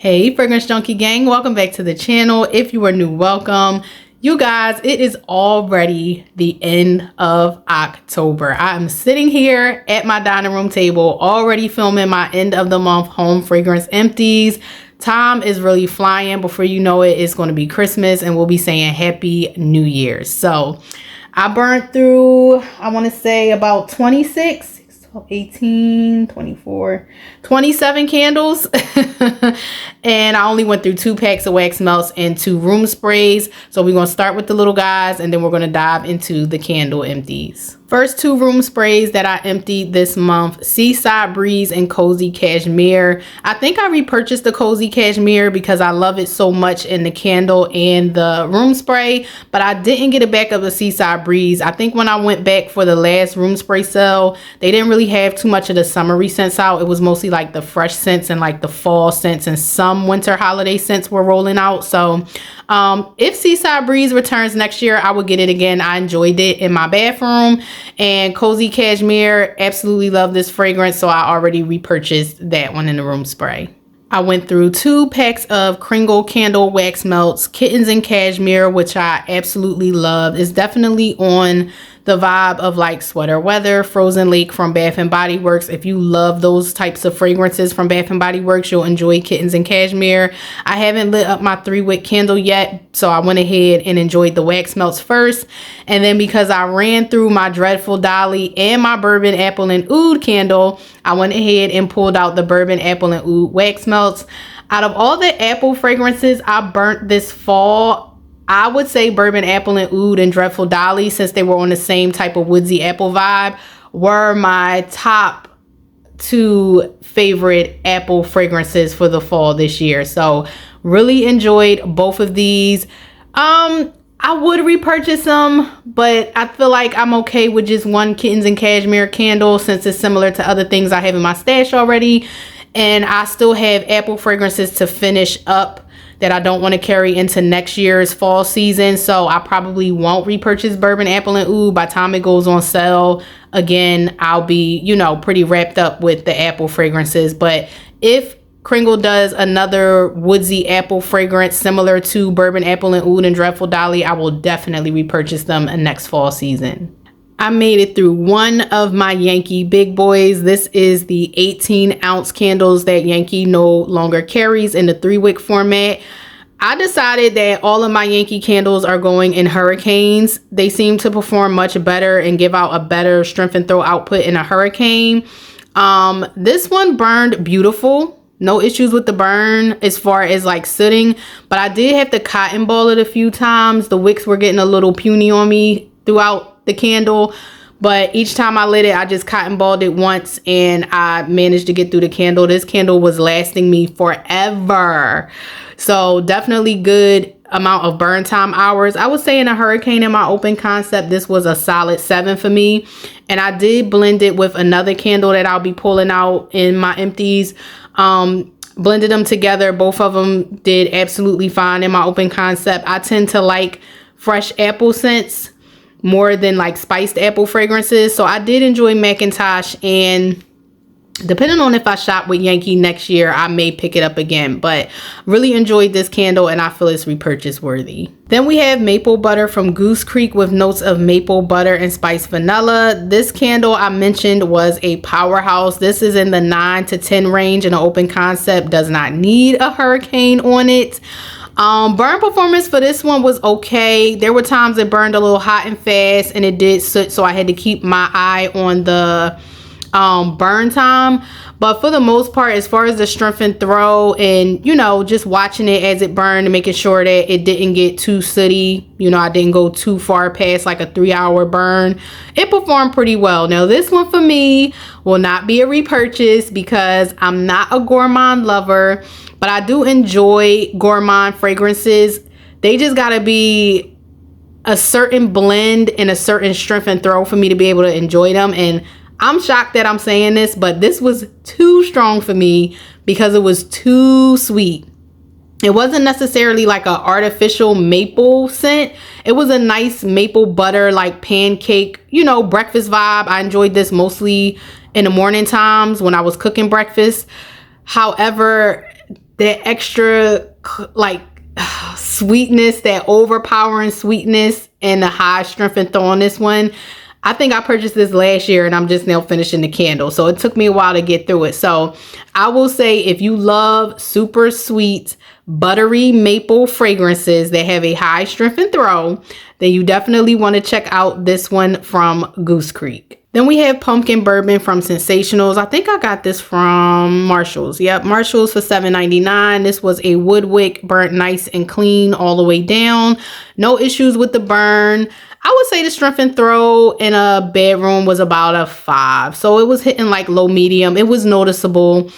Hey Fragrance Junkie gang, welcome back to the channel. If you are new, welcome. You guys, it is already the end of October. I am sitting here at my dining room table already filming my end of the month home fragrance empties. Time is really flying. Before you know it, it's going to be Christmas and we'll be saying Happy New Year. So I burned through, I want to say about 26 18, 24, 27 candles. And I only went through 2 packs of wax melts and 2 room sprays. So we're going to start with the little guys and then we're going to dive into the candle empties. First 2 room sprays that I emptied this month, Seaside Breeze and Cozy Cashmere. I think I repurchased the Cozy Cashmere because I love it so much in the candle and the room spray, but I didn't get it back of the Seaside Breeze. I think when I went back for the last room spray sale, they didn't really have too much of the summery scents out. It was mostly like the fresh scents and like the fall scents, and some winter holiday scents were rolling out. So if Seaside Breeze returns next year, I will get it again. I enjoyed it in my bathroom. And Cozy Cashmere, absolutely love this fragrance, so I already repurchased that one in the room spray. I went through 2 packs of Kringle candle wax melts, Kittens and Cashmere, which I absolutely love. It's definitely on the vibe of like Sweater Weather, Frozen Lake from Bath and Body Works. If you love those types of fragrances from Bath and Body Works, you'll enjoy Kittens and Cashmere. I haven't lit up my 3-wick candle yet, so I went ahead and enjoyed the wax melts first. And then because I ran through my Dreadful Dolly and my Bourbon Apple and Oud candle, I went ahead and pulled out the Bourbon Apple and Oud wax melts. Out of all the apple fragrances I burnt this fall, I would say Bourbon Apple and Oud and Dreadful Dolly, since they were on the same type of woodsy apple vibe, were my top 2 favorite apple fragrances for the fall this year. So really enjoyed both of these. I would repurchase them, but I feel like I'm okay with just one Kittens and Cashmere candle since it's similar to other things I have in my stash already. And I still have apple fragrances to finish up that I don't want to carry into next year's fall season. So I probably won't repurchase Bourbon Apple and Oud. By the time it goes on sale again, I'll be, you know, pretty wrapped up with the apple fragrances. But if Kringle does another woodsy apple fragrance similar to Bourbon Apple and Oud and Dreadful Dolly, I will definitely repurchase them next fall season. I made it through one of my Yankee big boys. This is the 18-ounce candles that Yankee no longer carries in the 3-wick format. I decided that all of my Yankee candles are going in hurricanes. They seem to perform much better and give out a better strength and throw output in a hurricane. This one burned beautiful. No issues with the burn as far as like sitting, but I did have to cotton ball it a few times. The wicks were getting a little puny on me throughout the candle, but each time I lit it, I just cotton balled it once and I managed to get through the candle. This candle was lasting me forever. So definitely good amount of burn time hours. I would say in a hurricane in my open concept, this was a solid 7 for me. And I did blend it with another candle that I'll be pulling out in my empties. Blended them together. Both of them did absolutely fine in my open concept. I tend to like fresh apple scents more than like spiced apple fragrances. So I did enjoy Macintosh, and depending on if I shop with Yankee next year, I may pick it up again, but really enjoyed this candle and I feel it's repurchase worthy. Then we have Maple Butter from Goose Creek with notes of maple butter and spiced vanilla. This candle I mentioned was a powerhouse. This is in the 9 to 10 range in an open concept, does not need a hurricane on it. Burn performance for this one was okay. There were times it burned a little hot and fast and it did soot, so I had to keep my eye on the burn time. But for the most part, as far as the strength and throw and, you know, just watching it as it burned and making sure that it didn't get too sooty, you know, I didn't go too far past like a 3-hour burn, it performed pretty well. Now this one for me will not be a repurchase because I'm not a gourmand lover, but I do enjoy gourmand fragrances. They just gotta be a certain blend and a certain strength and throw for me to be able to enjoy them. And I'm shocked that I'm saying this, but this was too strong for me because it was too sweet. It wasn't necessarily like an artificial maple scent. It was a nice maple butter, like pancake, you know, breakfast vibe. I enjoyed this mostly in the morning times when I was cooking breakfast. However, that extra like sweetness, that overpowering sweetness, and the high strength and throw on this one. I think I purchased this last year and I'm just now finishing the candle. So it took me a while to get through it. So I will say if you love super sweet, buttery maple fragrances that have a high strength and throw, then you definitely want to check out this one from Goose Creek. Then we have Pumpkin Bourbon from ScentSationals. I think I got this from Marshall's. Yep, Marshall's for $7.99. This was a WoodWick, burnt nice and clean all the way down. No issues with the burn. I would say the strength and throw in a bedroom was about a 5. So it was hitting like low medium. It was noticeable.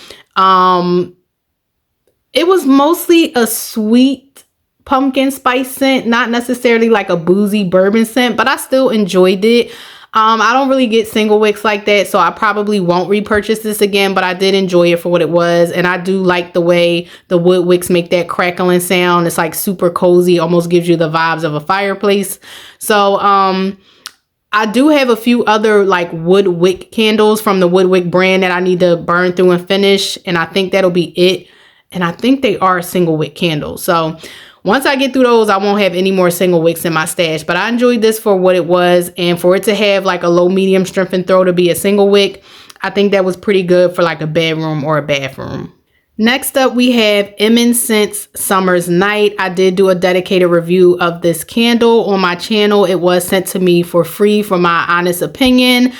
It was mostly a sweet pumpkin spice scent, not necessarily like a boozy bourbon scent, but I still enjoyed it. I don't really get single wicks like that, so I probably won't repurchase this again, but I did enjoy it for what it was. And I do like the way the wood wicks make that crackling sound. It's like super cozy, almost gives you the vibes of a fireplace. So I do have a few other like wood wick candles from the WoodWick brand that I need to burn through and finish, and I think that'll be it. And I think they are single wick candles. So once I get through those, I won't have any more single wicks in my stash. But I enjoyed this for what it was. And for it to have like a low medium strength and throw to be a single wick, I think that was pretty good for like a bedroom or a bathroom. Next up, we have M&Sense Summer's Night. I did do a dedicated review of this candle on my channel. It was sent to me for free for my honest opinion.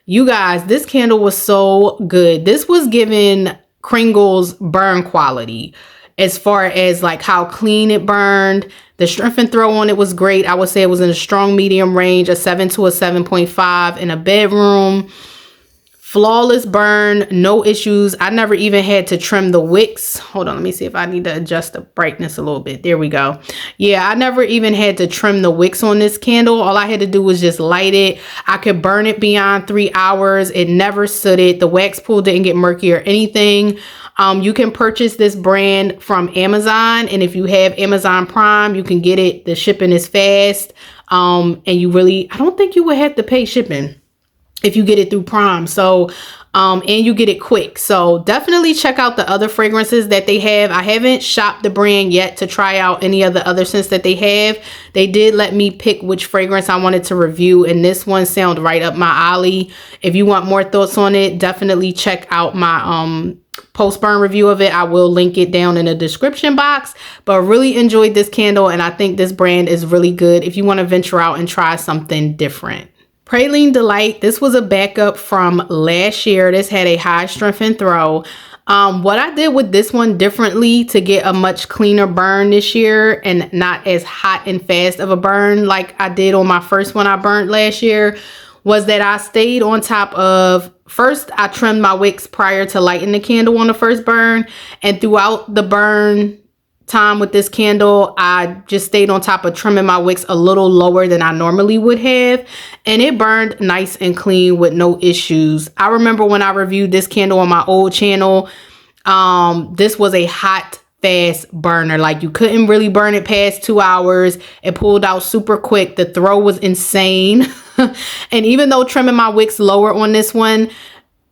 You guys, this candle was so good. This was given Kringle's burn quality. As far as like how clean it burned, the strength and throw on it was great. I would say it was in a strong medium range, a 7 to a 7.5 in a bedroom. Flawless burn, no issues. I never even had to trim the wicks. Hold on, let me see if I need to adjust the brightness a little bit. There we go. Yeah, I never even had to trim the wicks on this candle. All I had to do was just light it. I could burn it beyond 3 hours. It never sooted. The wax pool didn't get murky or anything. You can purchase this brand from Amazon, and if you have Amazon Prime, you can get it. The shipping is fast, and I don't think you would have to pay shipping if you get it through Prime. So, and you get it quick. So definitely check out the other fragrances that they have. I haven't shopped the brand yet to try out any of the other scents that they have. They did let me pick which fragrance I wanted to review, and this one sounded right up my alley. If you want more thoughts on it, definitely check out my post-burn review of it. I will link it down in the description box. But really enjoyed this candle, and I think this brand is really good if you want to venture out and try something different. Praline Delight. This was a backup from last year. This had a high strength and throw. What I did with this one differently to get a much cleaner burn this year and not as hot and fast of a burn like I did on my first one I burnt last year was that I stayed on top of, first I trimmed my wicks prior to lighting the candle on the first burn, and throughout the burn time with this candle, I just stayed on top of trimming my wicks a little lower than I normally would have, and it burned nice and clean with no issues. I remember when I reviewed this candle on my old channel, this was a hot, fast burner. Like you couldn't really burn it past 2 hours. It pulled out super quick. The throw was insane. And even though trimming my wicks lower on this one,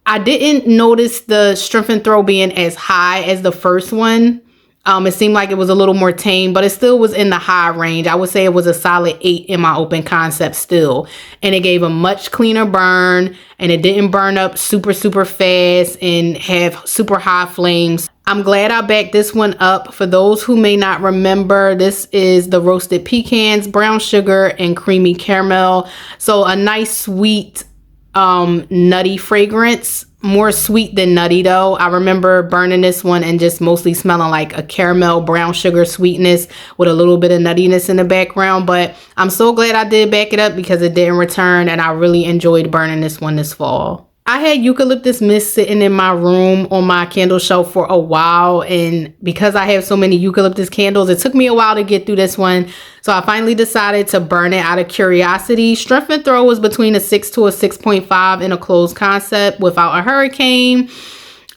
I didn't notice the strength and throw being as high as the first one. It seemed like it was a little more tame, but it still was in the high range. I would say it was a solid 8 in my open concept still. And it gave a much cleaner burn, and it didn't burn up super, super fast and have super high flames. I'm glad I backed this one up. For those who may not remember, this is the roasted pecans, brown sugar, and creamy caramel. So a nice sweet, nutty fragrance. More sweet than nutty though. I remember burning this one and just mostly smelling like a caramel brown sugar sweetness with a little bit of nuttiness in the background. But I'm so glad I did back it up because it didn't return, and I really enjoyed burning this one this fall. I had eucalyptus mist sitting in my room on my candle shelf for a while, and because I have so many eucalyptus candles, it took me a while to get through this one. So I finally decided to burn it out of curiosity. Strength and throw was between a 6 to a 6.5 in a closed concept without a hurricane.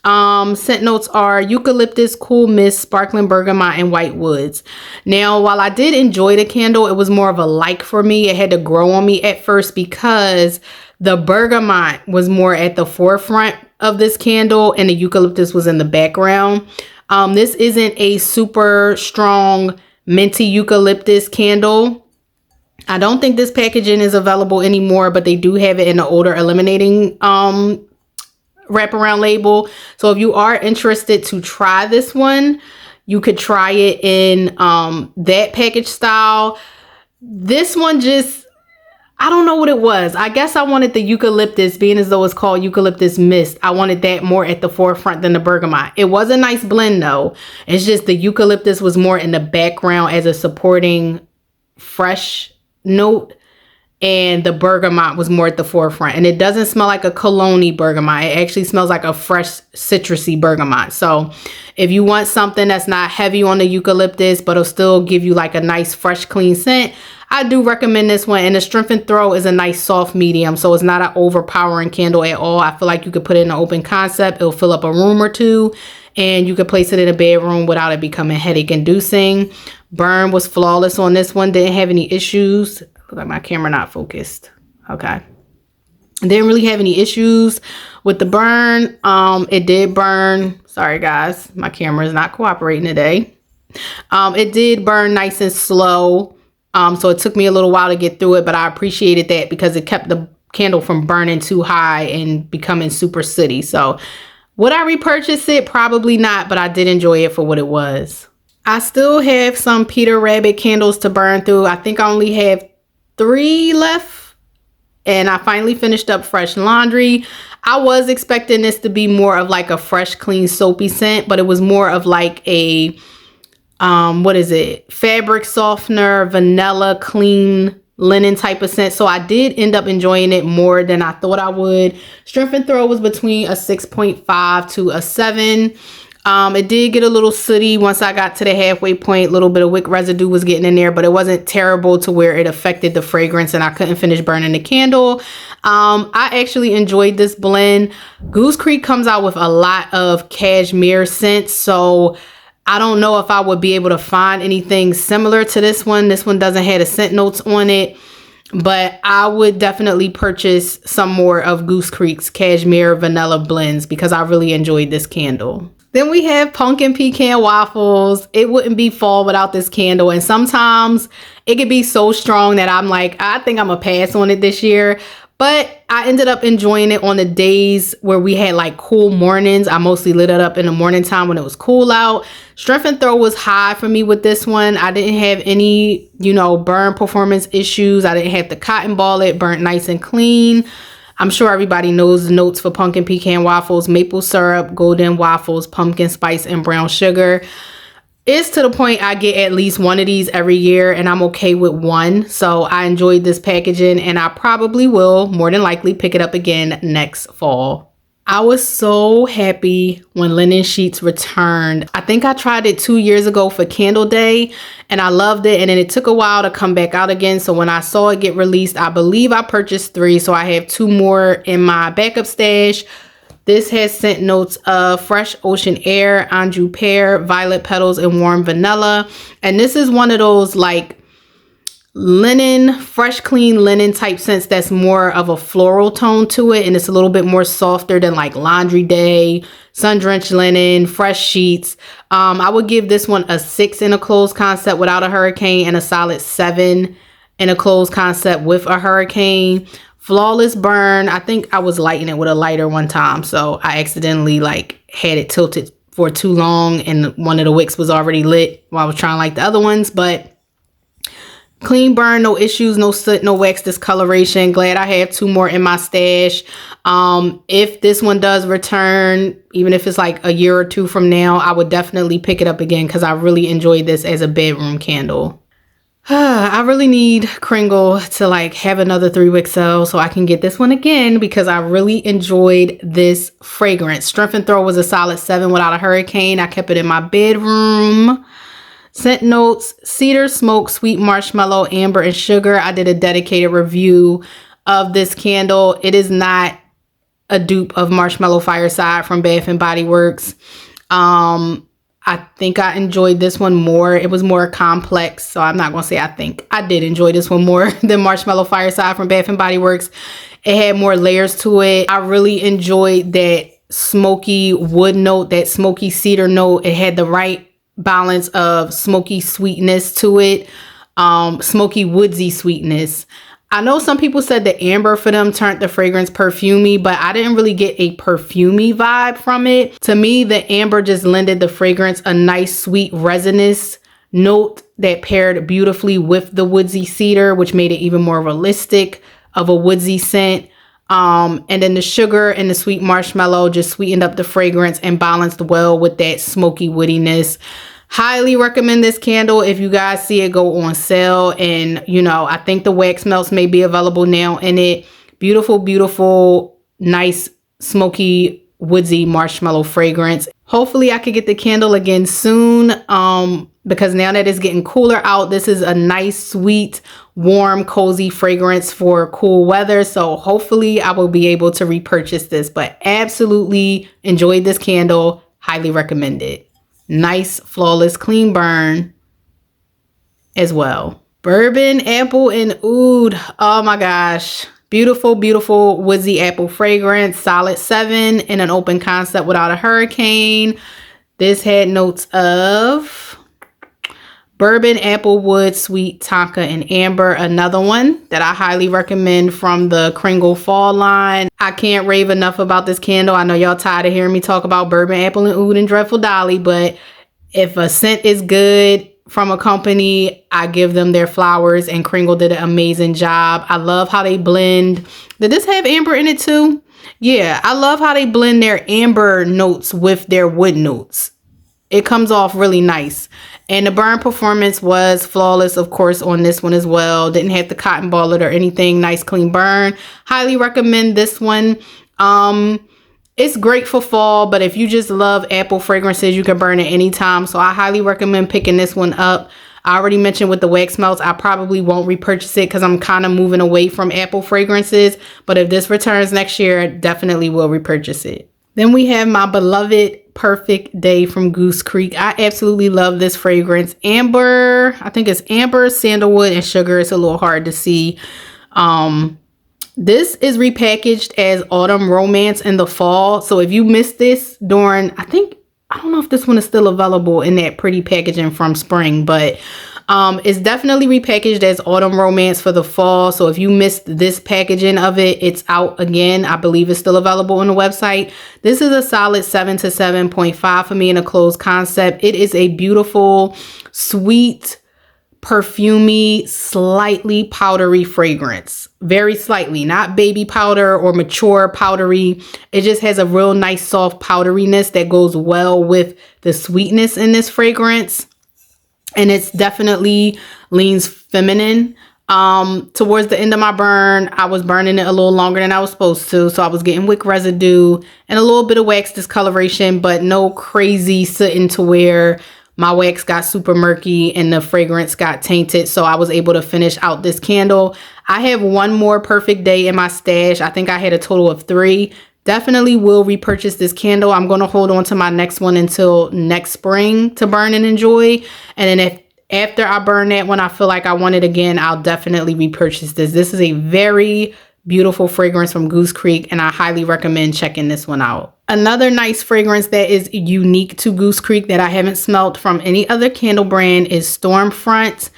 Scent notes are eucalyptus, cool mist, sparkling bergamot, and white woods. Now, while I did enjoy the candle, it was more of a like for me. It had to grow on me at first because the bergamot was more at the forefront of this candle and the eucalyptus was in the background. This isn't a super strong minty eucalyptus candle. I don't think this packaging is available anymore, but they do have it in the odor eliminating wraparound label. So if you are interested to try this one, you could try it in that package style. This one just, I don't know what it was. I guess I wanted the eucalyptus, being as though it's called eucalyptus mist. I wanted that more at the forefront than the bergamot. It was a nice blend though. It's just the eucalyptus was more in the background as a supporting fresh note, and the bergamot was more at the forefront. And it doesn't smell like a cologne-y bergamot. It actually smells like a fresh citrusy bergamot. So if you want something that's not heavy on the eucalyptus but will still give you like a nice fresh clean scent, I do recommend this one. And the Strength and Throw is a nice soft medium, so it's not an overpowering candle at all. I feel like you could put it in an open concept. It'll fill up a room or two, and you could place it in a bedroom without it becoming headache inducing. Burn was flawless on this one. Didn't have any issues. Look like my camera not focused. Okay. Didn't really have any issues with the burn. It did burn. Sorry guys, my camera is not cooperating today. It did burn nice and slow. So it took me a little while to get through it, but I appreciated that because it kept the candle from burning too high and becoming super sooty. So would I repurchase it? Probably not, but I did enjoy it for what it was. I still have some Peter Rabbit candles to burn through. I think I only have 3 left, and I finally finished up Fresh Laundry. I was expecting this to be more of like a fresh, clean, soapy scent, but it was more of like a what is it, fabric softener, vanilla, clean linen type of scent. So I did end up enjoying it more than I thought I would. Strength and Throw was between a 6.5 to a 7. It did get a little sooty once I got to the halfway point. A little bit of wick residue was getting in there, but it wasn't terrible to where it affected the fragrance and I couldn't finish burning the candle. I actually enjoyed this blend. Goose Creek comes out with a lot of cashmere scents, so I don't know if I would be able to find anything similar to this one. This one doesn't have the scent notes on it, but I would definitely purchase some more of Goose Creek's cashmere vanilla blends because I really enjoyed this candle. Then we have Pumpkin Pecan Waffles. It wouldn't be fall without this candle. And sometimes it could be so strong that I'm like, I think I'm gonna pass on it this year. But I ended up enjoying it on the days where we had like cool mornings. I mostly lit it up in the morning time when it was cool out. Strength and Throw was high for me with this one. I didn't have any, burn performance issues. I didn't have to cotton ball it, burnt nice and clean. I'm sure everybody knows the notes for Pumpkin Pecan Waffles: maple syrup, golden waffles, pumpkin spice, and brown sugar. It's to the point I get at least one of these every year, and I'm okay with one. So I enjoyed this packaging, and I probably will more than likely pick it up again next fall. I was so happy when linen sheets returned. I think I tried it 2 years ago for Candle Day and I loved it. And then it took a while to come back out again. So when I saw it get released, I believe I purchased 3. So I have 2 more in my backup stash. This has scent notes of fresh ocean air, anjou pear, violet petals, and warm vanilla. And this is one of those like linen, fresh, clean linen type scents that's more of a floral tone to it. And it's a little bit more softer than like Laundry Day, Sun Drenched Linen, Fresh Sheets. I would give this one a 6 in a closed concept without a hurricane and a solid 7 in a closed concept with a hurricane. Flawless burn. I think I was lighting it with a lighter one time, so I accidentally like had it tilted for too long and one of the wicks was already lit while I was trying to light the other ones. But clean burn, no issues, no soot, no wax discoloration. Glad I have 2 more in my stash. If this one does return, even if it's like a year or 2 from now, I would definitely pick it up again because I really enjoyed this as a bedroom candle. I really need Kringle to like have another 3-wick sale so I can get this one again because I really enjoyed this fragrance. Strength and Throw was a solid 7 without a hurricane. I kept it in my bedroom. Scent notes: cedar, smoke, sweet marshmallow, amber, and sugar. I did a dedicated review of this candle. It is not a dupe of Marshmallow Fireside from Bath and Body Works. I think I enjoyed this one more. It was more complex, so I'm not going to say I think. I did enjoy this one more than Marshmallow Fireside from Bath and Body Works. It had more layers to it. I really enjoyed that smoky wood note, that smoky cedar note. It had the right balance of smoky sweetness to it, smoky woodsy sweetness. I know some people said the amber for them turned the fragrance perfumey, but I didn't really get a perfumey vibe from it. To me, the amber just lended the fragrance a nice sweet resinous note that paired beautifully with the woodsy cedar, which made it even more realistic of a woodsy scent. And then the sugar and the sweet marshmallow just sweetened up the fragrance and balanced well with that smoky woodiness. Highly recommend this candle if you guys see it go on sale. And, you know, I think the wax melts may be available now in it. Beautiful, beautiful, nice, smoky, woodsy marshmallow fragrance. Hopefully I could get the candle again soon, because now that it's getting cooler out, this is a nice, sweet, warm, cozy fragrance for cool weather. So hopefully I will be able to repurchase this, but absolutely enjoyed this candle. Highly recommend it. Nice, flawless, clean burn as well. Bourbon, apple, and oud. Oh my gosh. Beautiful, beautiful woodsy apple fragrance. Solid 7 in an open concept without a hurricane. This had notes of bourbon, apple wood, sweet, tonka, and amber. Another one that I highly recommend from the Kringle fall line. I can't rave enough about this candle. I know y'all tired of hearing me talk about bourbon, apple, and oud and Dreadful Dolly, but if a scent is good from a company, I give them their flowers, and Kringle did an amazing job. I love how they blend. Did this have amber in it too? Yeah, I love how they blend their amber notes with their wood notes. It comes off really nice. And the burn performance was flawless, of course, on this one as well. Didn't have to cotton ball it or anything. Nice, clean burn. Highly recommend this one. It's great for fall, but if you just love apple fragrances, you can burn it anytime. So I highly recommend picking this one up. I already mentioned with the wax melts, I probably won't repurchase it because I'm kind of moving away from apple fragrances. But if this returns next year, I definitely will repurchase it. Then we have my beloved Perfect Day from Goose Creek. I absolutely love this fragrance. Amber, I think it's amber, sandalwood, and sugar. It's a little hard to see. This is repackaged as Autumn Romance in the fall. So if you missed this during, I don't know if this one is still available in that pretty packaging from spring, but it's definitely repackaged as Autumn Romance for the fall. So if you missed this packaging of it, it's out again. I believe it's still available on the website. This is a solid 7 to 7.5 for me in a closed concept. It is a beautiful, sweet, perfumey, slightly powdery fragrance. Very slightly, not baby powder or mature powdery. It just has a real nice soft powderiness that goes well with the sweetness in this fragrance. And it's definitely leans feminine. Towards the end of my burn, I was burning it a little longer than I was supposed to. So I was getting wick residue and a little bit of wax discoloration, but no crazy sitting to where my wax got super murky and the fragrance got tainted. So I was able to finish out this candle. I have one more Perfect Day in my stash. I think I had a total of 3. Definitely will repurchase this candle. I'm going to hold on to my next one until next spring to burn and enjoy. And then after I burn that one, I feel like I want it again, I'll definitely repurchase this. This is a very beautiful fragrance from Goose Creek, and I highly recommend checking this one out. Another nice fragrance that is unique to Goose Creek that I haven't smelled from any other candle brand is Stormfront.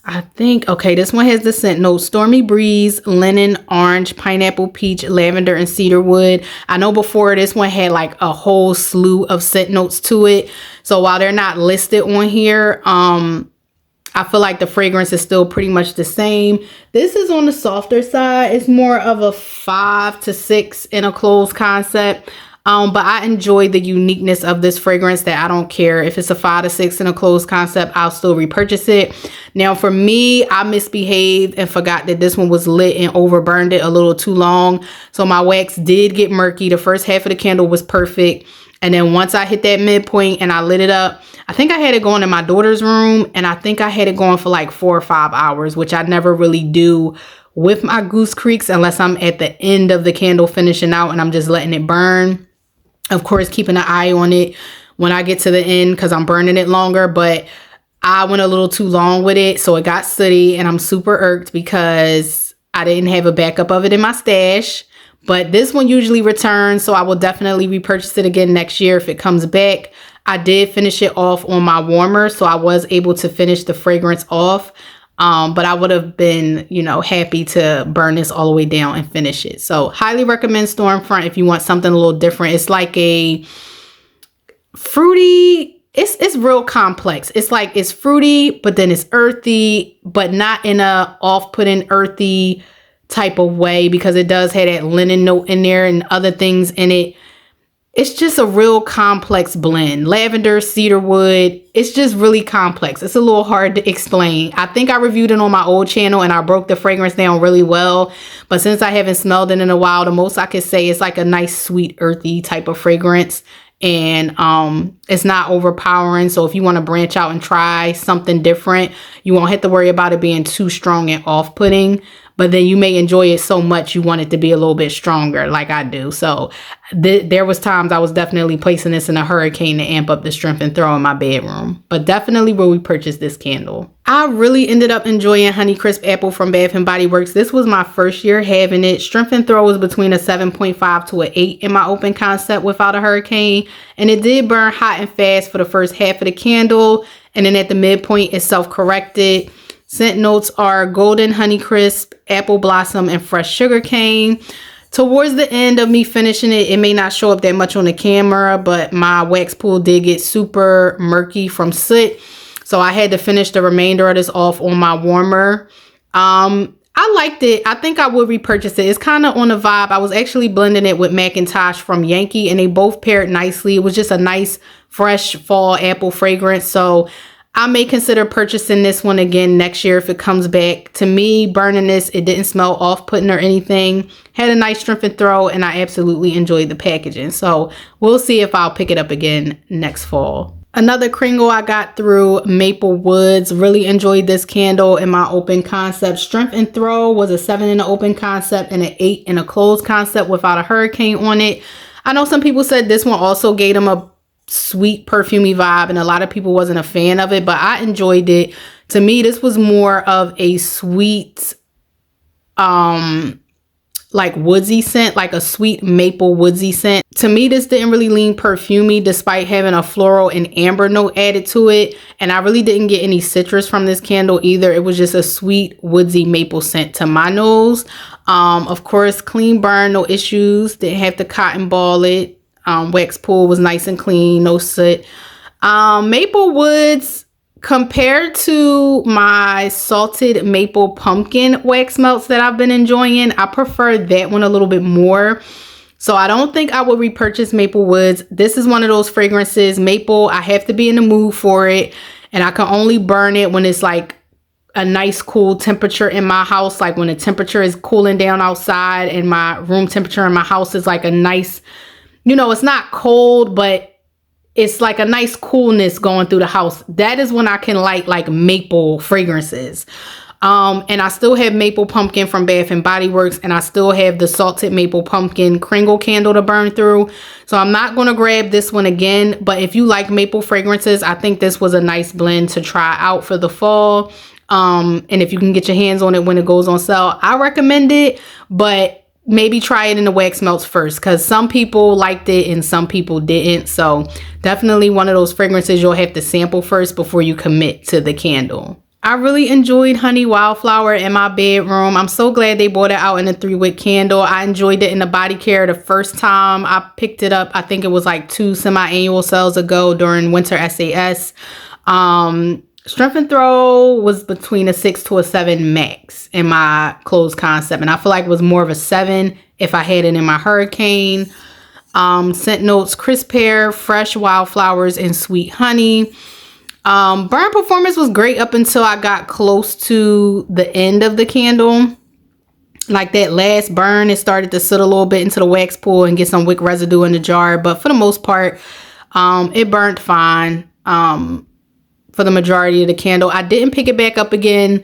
I think, okay, this one has the scent notes: Stormy Breeze, Linen, Orange, Pineapple, Peach, Lavender, and Cedarwood. I know before this one had like a whole slew of scent notes to it. So while they're not listed on here, I feel like the fragrance is still pretty much the same. This is on the softer side. It's more of a 5 to 6 in a closed concept. But I enjoy the uniqueness of this fragrance that I don't care if it's a 5 to 6 in a closed concept, I'll still repurchase it. Now for me, I misbehaved and forgot that this one was lit and overburned it a little too long. So my wax did get murky. The first half of the candle was perfect. And then once I hit that midpoint and I lit it up, I think I had it going in my daughter's room, and I think I had it going for like 4 or 5 hours, which I never really do with my Goose Creeks unless I'm at the end of the candle finishing out and I'm just letting it burn. Of course, keeping an eye on it when I get to the end because I'm burning it longer, but I went a little too long with it, so it got sooty, and I'm super irked because I didn't have a backup of it in my stash. but this one usually returns, so I will definitely repurchase it again next year if it comes back. I did finish it off on my warmer, so I was able to finish the fragrance off. But I would have been, you know, happy to burn this all the way down and finish it. So highly recommend Stormfront if you want something a little different. It's like a fruity, it's real complex. It's like it's fruity, but then it's earthy, but not in a off-putting earthy type of way, because it does have that linen note in there and other things in it. It's just a real complex blend. Lavender, cedarwood. It's just really complex. It's a little hard to explain. I think I reviewed it on my old channel and I broke the fragrance down really well. But since I haven't smelled it in a while, the most I could say is like a nice, sweet, earthy type of fragrance. And it's not overpowering. So if you want to branch out and try something different, you won't have to worry about it being too strong and off-putting. But then you may enjoy it so much you want it to be a little bit stronger like I do. So there was times I was definitely placing this in a hurricane to amp up the strength and throw in my bedroom. But definitely will repurchase this candle. I really ended up enjoying Honeycrisp Apple from Bath & Body Works. This was my first year having it. Strength and throw was between a 7.5 to an 8 in my open concept without a hurricane. And it did burn hot and fast for the first half of the candle. And then at the midpoint, it self-corrected. Scent notes are golden honeycrisp, apple blossom, and fresh sugarcane. Towards the end of me finishing it, it may not show up that much on the camera, but my wax pool did get super murky from soot. So I had to finish the remainder of this off on my warmer. I liked it. I think I would repurchase it. It's kind of on a vibe. I was actually blending it with Macintosh from Yankee, and they both paired nicely. It was just a nice, fresh fall apple fragrance. So I may consider purchasing this one again next year if it comes back. To me, burning this, it didn't smell off-putting or anything. Had a nice strength and throw, and I absolutely enjoyed the packaging. So we'll see if I'll pick it up again next fall. Another Kringle I got through, Maple Woods. Really enjoyed this candle in my open concept. Strength and throw was a 7 in the open concept and an 8 in a closed concept without a hurricane on it. I know some people said this one also gave them a sweet perfumey vibe, and a lot of people wasn't a fan of it, but I enjoyed it. To me, this was more of a sweet like woodsy scent, like a sweet maple woodsy scent. To me, this didn't really lean perfumey despite having a floral and amber note added to it, and I really didn't get any citrus from this candle either. It was just a sweet woodsy maple scent to my nose. Of course, clean burn, no issues. Didn't have to cotton ball it. Wax pool was nice and clean, no soot. Maple Woods, compared to my salted maple pumpkin wax melts that I've been enjoying, I prefer that one a little bit more. So I don't think I would repurchase Maple Woods. This is one of those fragrances, maple, I have to be in the mood for it. And I can only burn it when it's like a nice cool temperature in my house. Like when the temperature is cooling down outside and my room temperature in my house is like a nice, you know, it's not cold, but it's like a nice coolness going through the house. That is when I can like maple fragrances. And I still have maple pumpkin from Bath & Body Works, and I still have the salted maple pumpkin Kringle candle to burn through. So I'm not going to grab this one again, but if you like maple fragrances, I think this was a nice blend to try out for the fall. And if you can get your hands on it when it goes on sale, I recommend it, but maybe try it in the wax melts first, because some people liked it and some people didn't. So definitely one of those fragrances you'll have to sample first before you commit to the candle. I really enjoyed Honey Wildflower in my bedroom. I'm so glad they brought it out in a 3-wick candle. I enjoyed it in the body care the first time I picked it up. I think it was like 2 semi-annual sales ago during winter SAS. Strength and throw was between a 6 to a 7 max in my closed concept, and I feel like it was more of a 7 if I had it in my hurricane. Scent notes, crisp pear, fresh wildflowers, and sweet honey. Burn performance was great up until I got close to the end of the candle. Like that last burn, it started to soot a little bit into the wax pool and get some wick residue in the jar, but for the most part, it burnt fine. For the majority of the candle. I didn't pick it back up again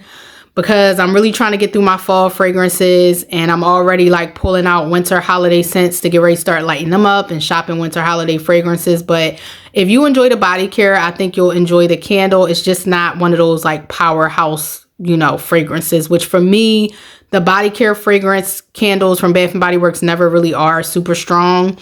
because I'm really trying to get through my fall fragrances, and I'm already like pulling out winter holiday scents to get ready to start lighting them up and shopping winter holiday fragrances. But if you enjoy the body care, I think you'll enjoy the candle. It's just not one of those like powerhouse you know, fragrances, which for me, the body care fragrance candles from Bath and Body Works never really are super strong.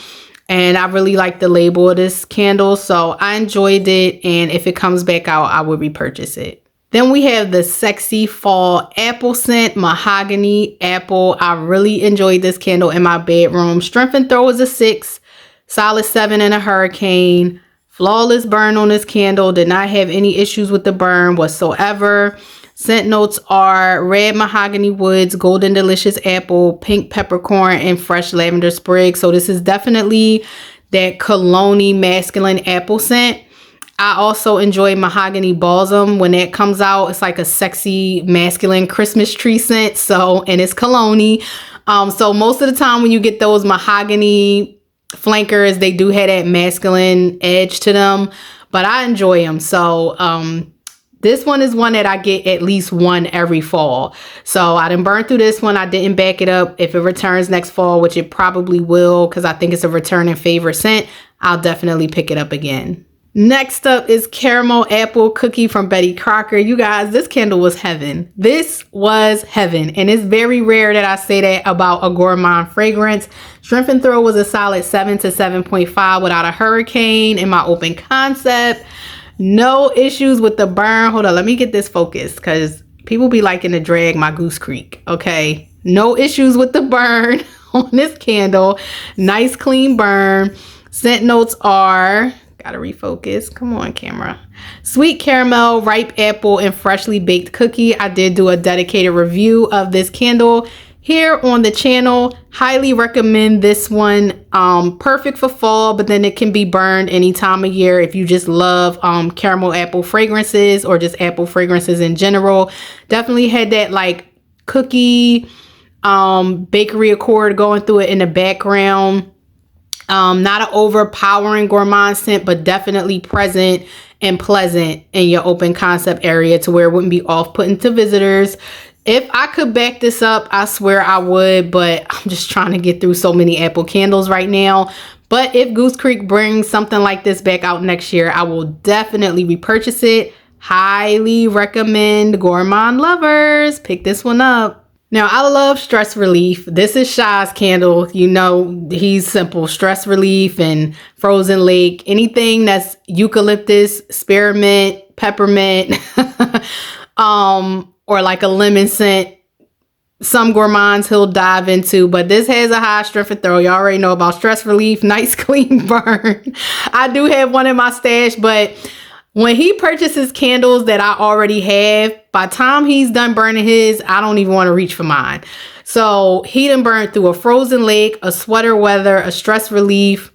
And I really like the label of this candle, so I enjoyed it. And if it comes back out, I would repurchase it. Then we have the Sexy Fall Apple Scent Mahogany Apple. I really enjoyed this candle in my bedroom. Strength and Throw is a 6, solid 7 in a hurricane. Flawless burn on this candle. Did not have any issues with the burn whatsoever. Scent notes are red mahogany woods, golden delicious apple, pink peppercorn, and fresh lavender sprig. So this is definitely that cologne-y masculine apple scent. I also enjoy mahogany balsam when that comes out. It's like a sexy masculine Christmas tree scent. So, and it's cologne-y. So most of the time when you get those mahogany flankers, they do have that masculine edge to them, but I enjoy them. So, this one is one that I get at least one every fall. So I didn't burn through this one. I didn't back it up. If it returns next fall, which it probably will, because I think it's a returning favorite scent, I'll definitely pick it up again. Next up is Caramel Apple Cookie from Betty Crocker. You guys, this candle was heaven. This was heaven. And it's very rare that I say that about a gourmand fragrance. Strength and Throw was a solid 7 to 7.5 without a hurricane in my open concept. No issues with the burn. Hold on, let me get this focused because people be liking to drag my Goose Creek. Okay, no issues with the burn on this candle. Nice clean burn. Scent notes are, gotta refocus. Come on, camera. Sweet caramel, ripe apple, and freshly baked cookie. I did do a dedicated review of this candle here on the channel. Highly recommend this one. Perfect for fall, but then it can be burned any time of year if you just love caramel apple fragrances or just apple fragrances in general. Definitely had that like cookie bakery accord going through it in the background. Not an overpowering gourmand scent, but definitely present and pleasant in your open concept area to where it wouldn't be off-putting to visitors. If I could back this up, I swear I would, but I'm just trying to get through so many apple candles right now. But if Goose Creek brings something like this back out next year, I will definitely repurchase it. Highly recommend gourmand lovers. Pick this one up. Now, I love stress relief. This is Shah's candle. You know, he's simple. Stress relief and frozen lake. Anything that's eucalyptus, spearmint, peppermint, or like a lemon scent. Some gourmands he'll dive into, but this has a high strength and throw. You already know about stress relief. Nice clean burn. I do have one in my stash, but when he purchases candles that I already have, by the time he's done burning his, I don't even want to reach for mine. So he done burned through a frozen lake, a sweater weather, a stress relief.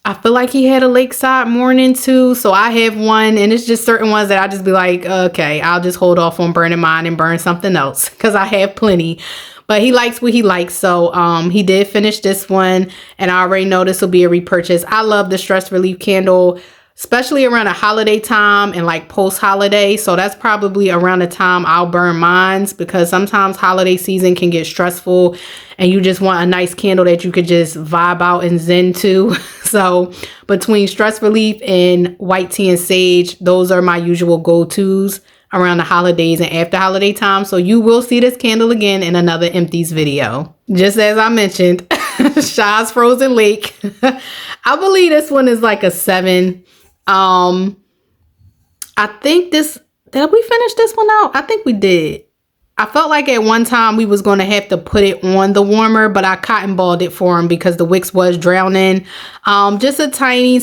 I feel like he had a lakeside morning too. So I have one, and it's just certain ones that I just be like, okay, I'll just hold off on burning mine and burn something else because I have plenty. But he likes what he likes. So he did finish this one, and I already know this will be a repurchase. I love the stress relief candle, especially around a holiday time and like post-holiday. So that's probably around the time I'll burn mines, because sometimes holiday season can get stressful and you just want a nice candle that you could just vibe out and zen to. So between stress relief and white tea and sage, those are my usual go-tos around the holidays and after holiday time. So you will see this candle again in another Empties video. Just as I mentioned, Shah's Frozen Lake. I believe this one is like a 7. I think did we finish this one out? I think we did. I felt like at one time we was going to have to put it on the warmer, but I cotton balled it for him because the wicks was drowning. Just a tiny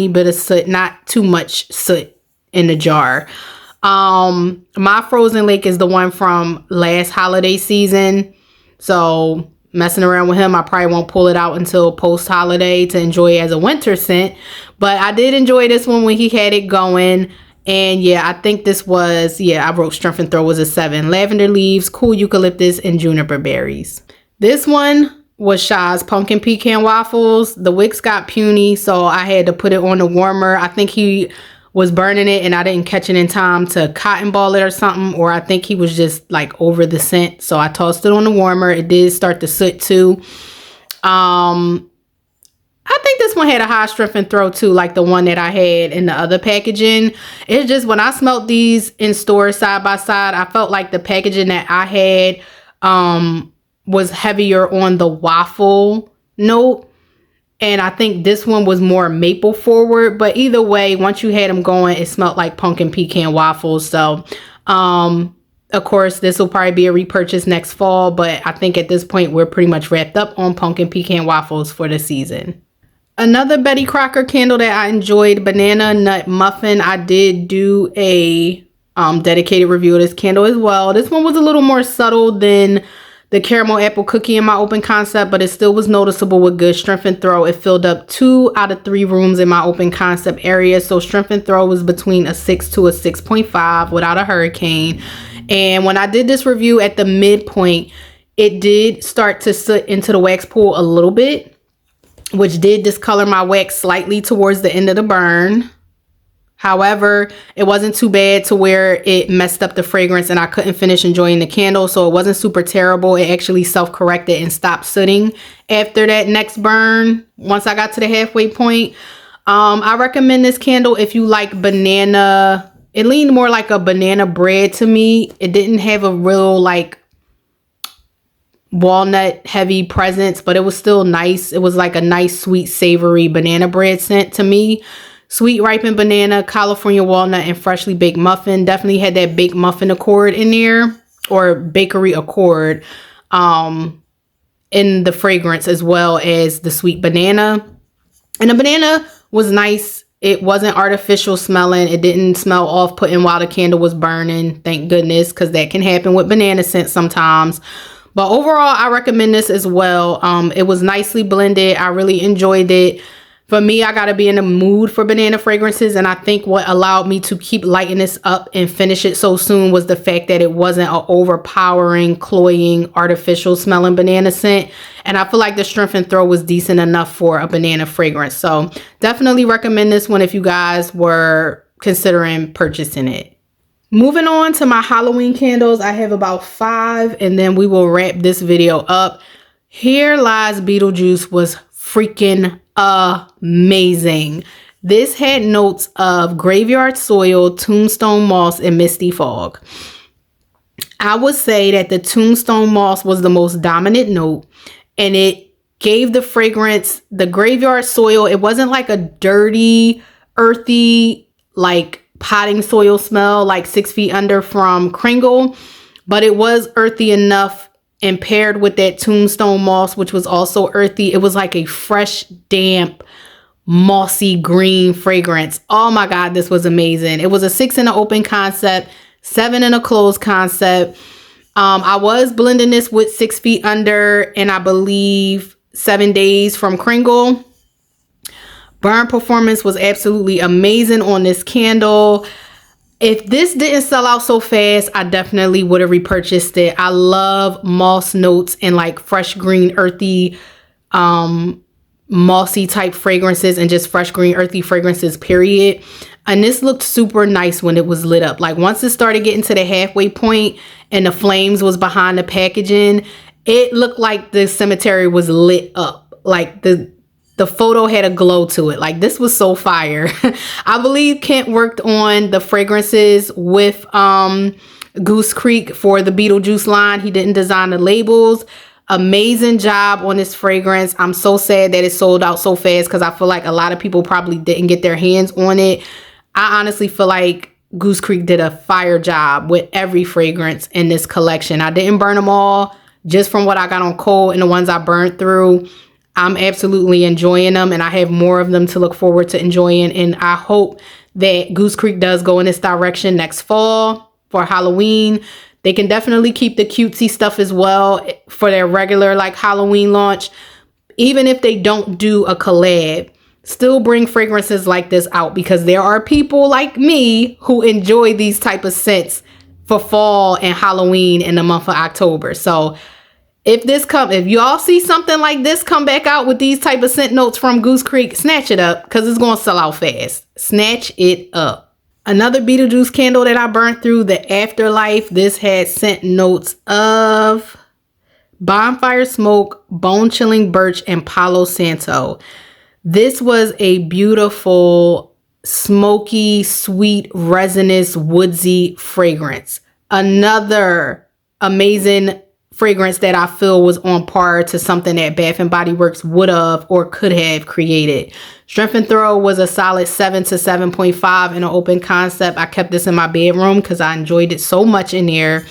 bit of soot, not too much soot in the jar. My Frozen Lake is the one from last holiday season. So messing around with him, I probably won't pull it out until post-holiday to enjoy it as a winter scent. But I did enjoy this one when he had it going. And yeah, I think this was, I wrote strength and throw was a 7. Lavender leaves, cool eucalyptus, and juniper berries. This one was Shah's pumpkin pecan waffles. The wicks got puny, so I had to put it on the warmer. I think he was burning it and I didn't catch it in time to cotton ball it or something, or I think he was just like over the scent. So I tossed it on the warmer. It did start to soot too. I think this one had a high strength and throw too, like the one that I had in the other packaging. It's just when I smelled these in stores side by side, I felt like the packaging that I had was heavier on the waffle note. And I think this one was more maple forward. But either way, once you had them going, it smelled like pumpkin pecan waffles. So, of course, this will probably be a repurchase next fall. But I think at this point, we're pretty much wrapped up on pumpkin pecan waffles for the season. Another Betty Crocker candle that I enjoyed, Banana Nut Muffin. I did do a dedicated review of this candle as well. This one was a little more subtle than the caramel apple cookie in my open concept, but it still was noticeable with good strength and throw. It filled up 2 out of 3 rooms in my open concept area. So strength and throw was between a 6 to a 6.5 without a hurricane. And when I did this review at the midpoint, it did start to soot into the wax pool a little bit, which did discolor my wax slightly towards the end of the burn. However, it wasn't too bad to where it messed up the fragrance and I couldn't finish enjoying the candle. So it wasn't super terrible. It actually self-corrected and stopped sooting after that next burn. Once I got to the halfway point, I recommend this candle if you like banana. It leaned more like a banana bread to me. It didn't have a real like walnut heavy presence, but it was still nice. It was like a nice sweet savory banana bread scent to me. Sweet ripened banana, California walnut, and freshly baked muffin. Definitely had that baked muffin accord in there, or bakery accord in the fragrance, as well as the sweet banana. And the banana was nice. It wasn't artificial smelling. It didn't smell off-putting while the candle was burning. Thank goodness, because that can happen with banana scent sometimes. But overall, I recommend this as well. It was nicely blended. I really enjoyed it. For me, I got to be in the mood for banana fragrances. And I think what allowed me to keep lighting this up and finish it so soon was the fact that it wasn't an overpowering, cloying, artificial smelling banana scent. And I feel like the strength and throw was decent enough for a banana fragrance. So definitely recommend this one if you guys were considering purchasing it. Moving on to my Halloween candles. I have about 5 and then we will wrap this video up. Here Lies Beetlejuice was freaking amazing. This had notes of graveyard soil, tombstone moss, and misty fog. I would say that the tombstone moss was the most dominant note, and it gave the fragrance, the graveyard soil. It wasn't like a dirty, earthy, like potting soil smell like 6 Feet Under from Kringle, but it was earthy enough. And paired with that tombstone moss, which was also earthy, it was like a fresh, damp, mossy green fragrance. Oh my God, this was amazing. It was a 6 in an open concept, 7 in a closed concept. I was blending this with 6 Feet Under and I believe 7 Days from Kringle. Burn performance was absolutely amazing on this candle. If this didn't sell out so fast, I definitely would have repurchased it. I love moss notes and like fresh green, earthy, mossy type fragrances and just fresh green, earthy fragrances, period. And this looked super nice when it was lit up. Like once it started getting to the halfway point and the flames was behind the packaging, it looked like the cemetery was lit up. Like the photo had a glow to it. Like this was so fire. I believe Kent worked on the fragrances with Goose Creek for the Beetlejuice line. He didn't design the labels. Amazing job on this fragrance. I'm so sad that it sold out so fast because I feel like a lot of people probably didn't get their hands on it. I honestly feel like Goose Creek did a fire job with every fragrance in this collection. I didn't burn them all, just from what I got on cold and the ones I burned through. I'm absolutely enjoying them and I have more of them to look forward to enjoying. And I hope that Goose Creek does go in this direction next fall for Halloween. They can definitely keep the cutesy stuff as well for their regular like Halloween launch. Even if they don't do a collab, still bring fragrances like this out because there are people like me who enjoy these type of scents for fall and Halloween in the month of October. So if y'all see something like this come back out with these type of scent notes from Goose Creek, snatch it up because it's going to sell out fast. Snatch it up. Another Beetlejuice candle that I burned through, the Afterlife. This had scent notes of bonfire smoke, bone chilling birch, and Palo Santo. This was a beautiful, smoky, sweet, resinous, woodsy fragrance. Another amazing fragrance that I feel was on par to something that Bath & Body Works would have or could have created. Strength and Throw was a solid 7 to 7.5 in an open concept. I kept this in my bedroom because I enjoyed it so much in there.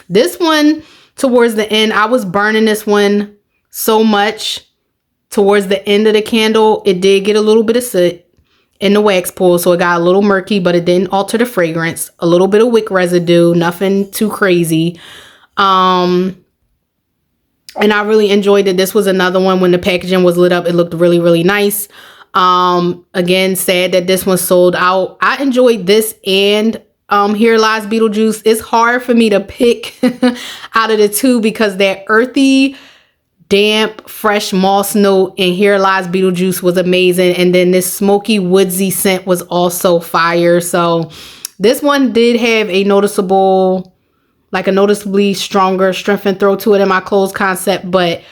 This one, towards the end, I was burning this one so much. Towards the end of the candle, it did get a little bit of soot in the wax pool, so it got a little murky, but it didn't alter the fragrance. A little bit of wick residue, nothing too crazy. And I really enjoyed it. This was another one when the packaging was lit up. It looked really, really nice. Again, sad that this one sold out. I enjoyed this and Here Lies Beetlejuice. It's hard for me to pick out of the two because that earthy, damp, fresh moss note in Here Lies Beetlejuice was amazing. And then this smoky, woodsy scent was also fire. So this one did have a noticeably stronger Strength and Throw to it in my closed concept. But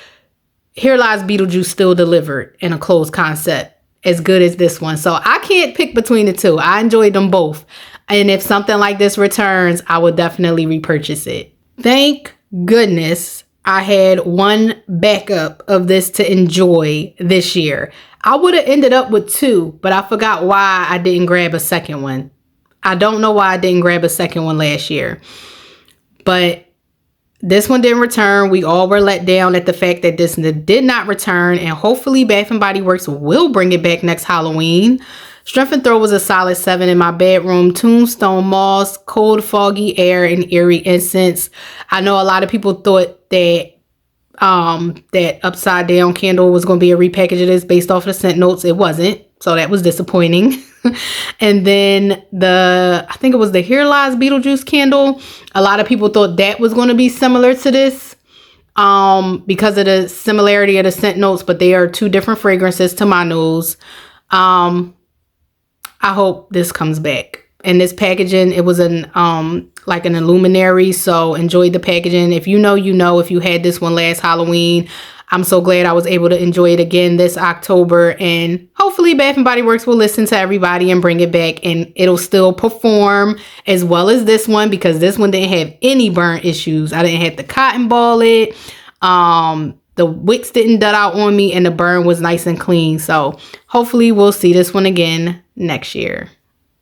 Here Lies Beetlejuice still delivered in a closed concept as good as this one. So I can't pick between the two. I enjoyed them both. And if something like this returns, I will definitely repurchase it. Thank goodness I had one backup of this to enjoy this year. I would have ended up with two, but I forgot why I didn't grab a second one. I don't know why I didn't grab a second one last year. But this one didn't return. We all were let down at the fact that this did not return. And hopefully Bath & Body Works will bring it back next Halloween. Strength and Throw was a solid 7 in my bedroom. Tombstone Moss, Cold Foggy Air, and Eerie Incense. I know a lot of people thought that that upside down candle was going to be a repackage of this based off of the scent notes. It wasn't. So that was disappointing. And then I think it was the Here Lies Beetlejuice candle. A lot of people thought that was going to be similar to this because of the similarity of the scent notes, but they are two different fragrances to my nose. I hope this comes back. And this packaging, it was like an illuminary, so enjoyed the packaging. If you know, you know. If you had this one last Halloween, I'm so glad I was able to enjoy it again this October. And hopefully Bath & Body Works will listen to everybody and bring it back, and it'll still perform as well as this one, because this one didn't have any burn issues. I didn't have to cotton ball it. The wicks didn't dud out on me, and the burn was nice and clean. So hopefully we'll see this one again next year.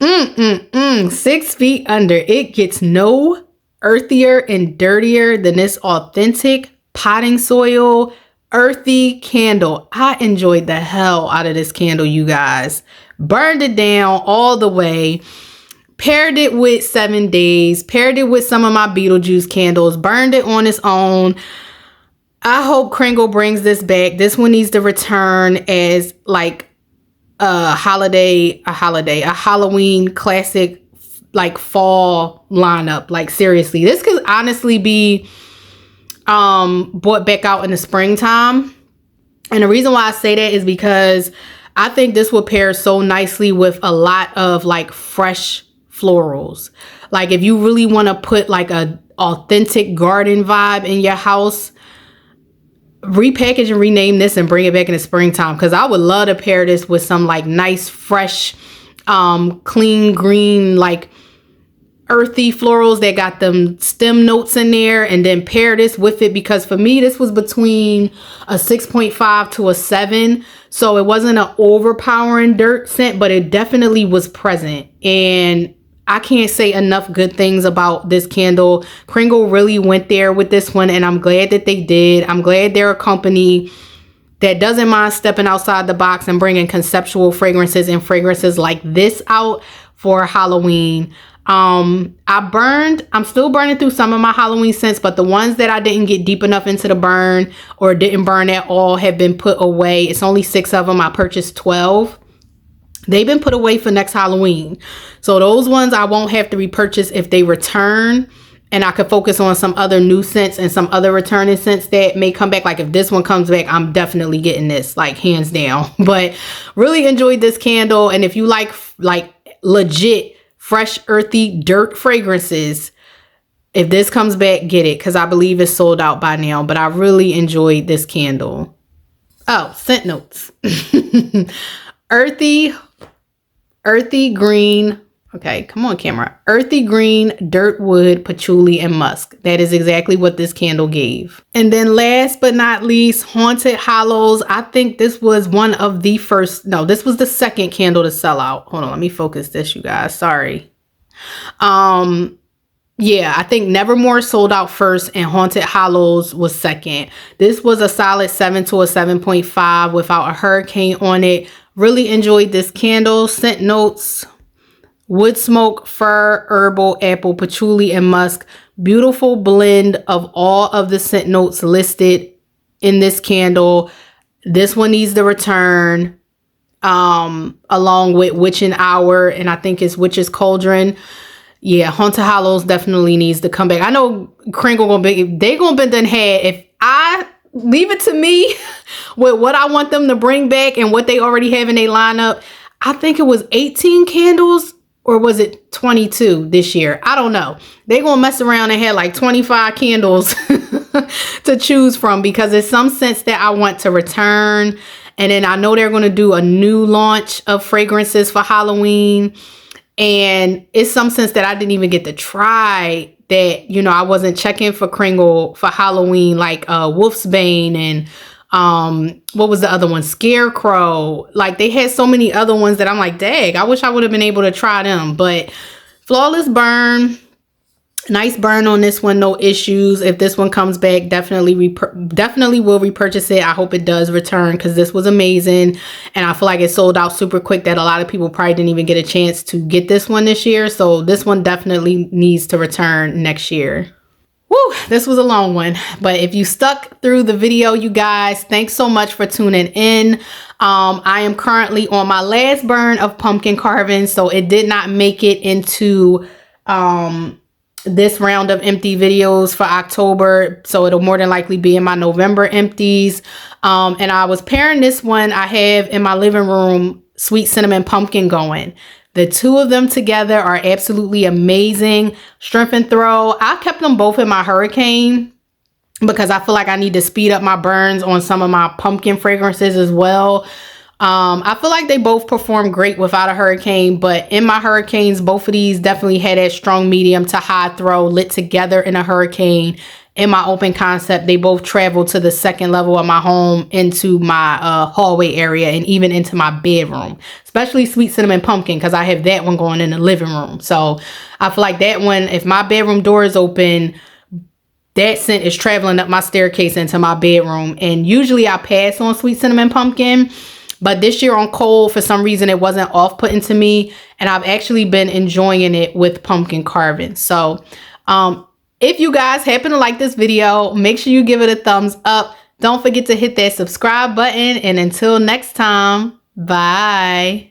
6 feet under. It gets no earthier and dirtier than this authentic potting soil earthy candle. I enjoyed the hell out of this candle, you guys. Burned it down all the way. Paired it with 7 Days. Paired it with some of my Beetlejuice candles. Burned it on its own. I hope Kringle brings this back. This one needs to return as like a Halloween classic, like fall lineup. Like seriously, this could honestly be brought back out in the springtime. And the reason why I say that is because I think this will pair so nicely with a lot of like fresh florals. Like if you really want to put like a authentic garden vibe in your house, repackage and rename this and bring it back in the springtime, because I would love to pair this with some like nice fresh clean green, like earthy florals that got them stem notes in there, and then pair this with it, because for me this was between a 6.5 to a 7, so it wasn't an overpowering dirt scent, but it definitely was present. And I can't say enough good things about this candle. Kringle really went there with this one, and I'm glad that they did. I'm glad they're a company that doesn't mind stepping outside the box and bringing conceptual fragrances and fragrances like this out for Halloween. I'm still burning through some of my Halloween scents, but the ones that I didn't get deep enough into the burn or didn't burn at all have been put away. It's only 6 of them. I purchased 12. They've been put away for next Halloween. So those ones I won't have to repurchase if they return, and I could focus on some other new scents and some other returning scents that may come back. Like if this one comes back, I'm definitely getting this, like hands down. But really enjoyed this candle. And if you like legit fresh earthy dirt fragrances, if this comes back, get it, because I believe it's sold out by now. But I really enjoyed this candle. Oh, scent notes. Earthy green. Okay, come on, camera. Earthy green, dirt wood, patchouli, and musk. That is exactly what this candle gave. And then last but not least, Haunted Hollows. I think this was one of the first. No, this was the second candle to sell out. Hold on, let me focus this, you guys. Sorry. Yeah, I think Nevermore sold out first and Haunted Hollows was second. This was a solid 7 to a 7.5 without a hurricane on it. Really enjoyed this candle. Scent notes: wood smoke, fir, herbal, apple, patchouli, and musk. Beautiful blend of all of the scent notes listed in this candle. This one needs to return along with Witching Hour, and I think it's Witch's Cauldron. Yeah, Haunted Hollows definitely needs to come back. I know Kringle gonna be done had. If I leave it to me with what I want them to bring back and what they already have in their lineup, I think it was 18 candles or was it 22 this year? I don't know. They gonna mess around and have like 25 candles to choose from because there's some scents that I want to return. And then I know they're gonna do a new launch of fragrances for Halloween. And it's some scents that I didn't even get to try that, you know, I wasn't checking for Kringle for Halloween, like Wolf's Bane and what was the other one? Scarecrow. Like they had so many other ones that I'm like, dang, I wish I would have been able to try them. But Flawless Burn, nice burn on this one, no issues. If this one comes back, definitely will repurchase it. I hope it does return because this was amazing. And I feel like it sold out super quick that a lot of people probably didn't even get a chance to get this one this year. So this one definitely needs to return next year. Woo, this was a long one, but if you stuck through the video, you guys, thanks so much for tuning in. I am currently on my last burn of pumpkin carving, so it did not make it into this round of empty videos for October, so it'll more than likely be in my November empties. And I was pairing this one I have in my living room, Sweet Cinnamon Pumpkin, going. The two of them together are absolutely amazing. Strength and Throw. I kept them both in my Hurricane because I feel like I need to speed up my burns on some of my pumpkin fragrances as well. I feel like they both perform great without a Hurricane, but in my Hurricanes, both of these definitely had that strong medium to high throw lit together in a Hurricane. In my open concept, they both traveled to the second level of my home, into my hallway area, and even into my bedroom, especially Sweet Cinnamon Pumpkin because I have that one going in the living room. So I feel like that one, if my bedroom door is open, that scent is traveling up my staircase into my bedroom. And usually I pass on Sweet Cinnamon Pumpkin, but this year on Cold, for some reason, it wasn't off-putting to me. And I've actually been enjoying it with pumpkin carving. So if you guys happen to like this video, make sure you give it a thumbs up. Don't forget to hit that subscribe button. And until next time, bye.